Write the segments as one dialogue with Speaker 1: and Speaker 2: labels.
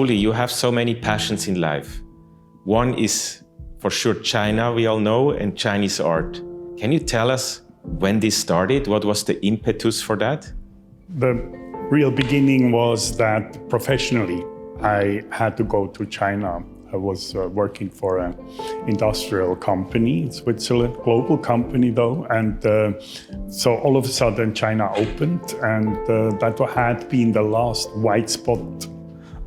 Speaker 1: Uli, you have so many passions in life. One is for sure China, we all know, and Chinese art. Can you tell us when this started? What was the impetus for that?
Speaker 2: The real beginning was that professionally I had to go to China. I was working for an industrial company in Switzerland, global company though, and so all of a sudden China opened, and that had been the last white spot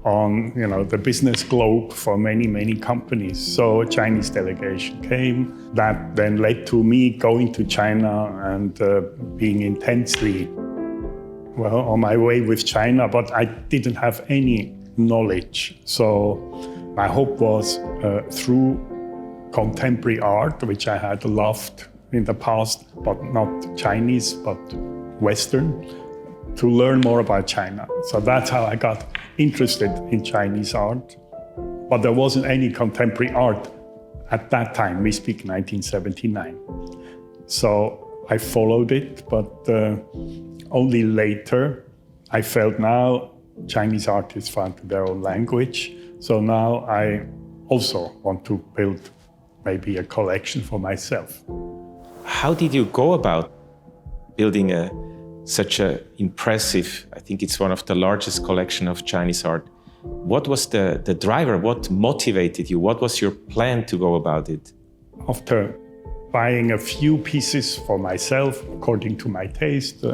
Speaker 2: on the business globe for many companies. So a Chinese delegation came. That then led to me going to China and being intensely on my way with China, but I didn't have any knowledge. So my hope was through contemporary art, which I had loved in the past, but not Chinese, but Western, to learn more about China. So that's how I got interested in Chinese art. But there wasn't any contemporary art at that time. We speak 1979. So I followed it, but only later I felt now Chinese artists found their own language. So now I also want to build maybe a collection for myself.
Speaker 1: How did you go about building such an impressive, I think it's one of the largest collection of Chinese art? What was the driver? What motivated you? What was your plan to go about it?
Speaker 2: After buying a few pieces for myself, according to my taste,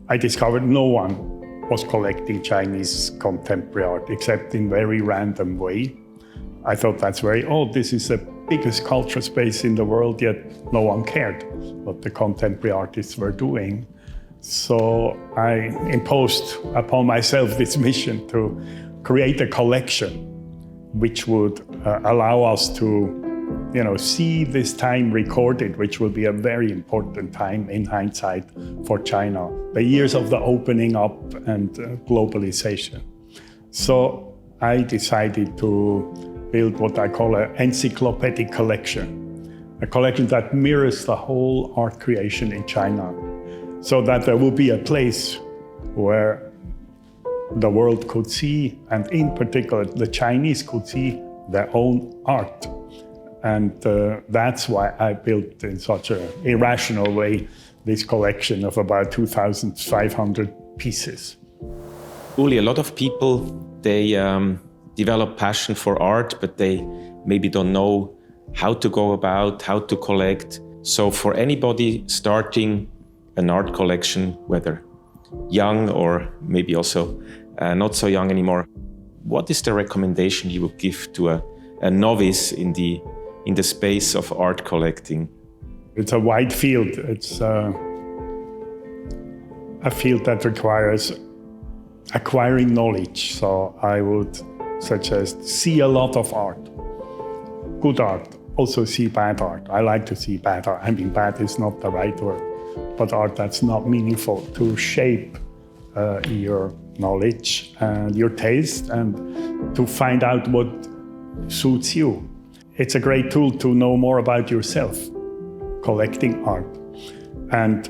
Speaker 2: I discovered no one was collecting Chinese contemporary art, except in very random way. I thought that's very odd. This is the biggest culture space in the world, yet no one cared what the contemporary artists were doing. So I imposed upon myself this mission to create a collection which would allow us to see this time recorded, which will be a very important time in hindsight for China, the years of the opening up and globalization. So I decided to build what I call an encyclopaedic collection, a collection that mirrors the whole art creation in China, so that there will be a place where the world could see, and in particular the Chinese could see their own art. And that's why I built in such an irrational way this collection of about 2,500 pieces.
Speaker 1: Uli, a lot of people, they develop passion for art, but they maybe don't know how to go about, how to collect. So for anybody starting an art collection, whether young or maybe also not so young anymore, what is the recommendation you would give to a novice in the space of art collecting?
Speaker 2: It's a wide field. It's a field that requires acquiring knowledge. So I would suggest see a lot of art, good art, also see bad art. I like to see bad art. I mean, bad is not the right word, but art that's not meaningful, to shape your knowledge and your taste and to find out what suits you. It's a great tool to know more about yourself, collecting art. And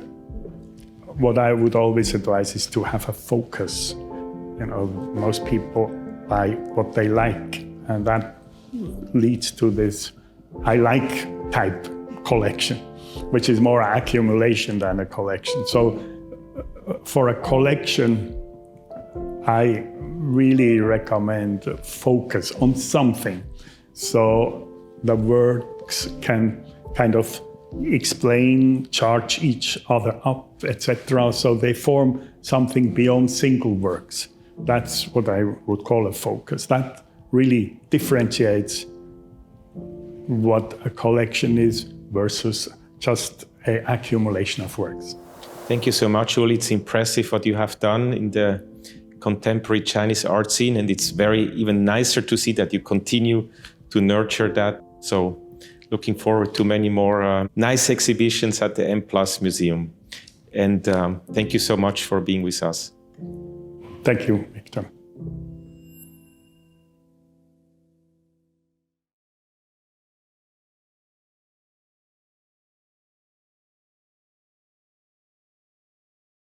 Speaker 2: what I would always advise is to have a focus. Most people buy what they like, and that leads to this I like type collection, which is more accumulation than a collection. So for a collection, I really recommend focus on something. So the works can kind of explain, charge each other up, etc. So they form something beyond single works. That's what I would call a focus. That really differentiates what a collection is versus just an accumulation of works.
Speaker 1: Thank you so much, Uli. It's impressive what you have done in the contemporary Chinese art scene, and it's very even nicer to see that you continue to nurture that. So looking forward to many more nice exhibitions at the M+ Museum. And thank you so much for being with us.
Speaker 2: Thank you, Victor.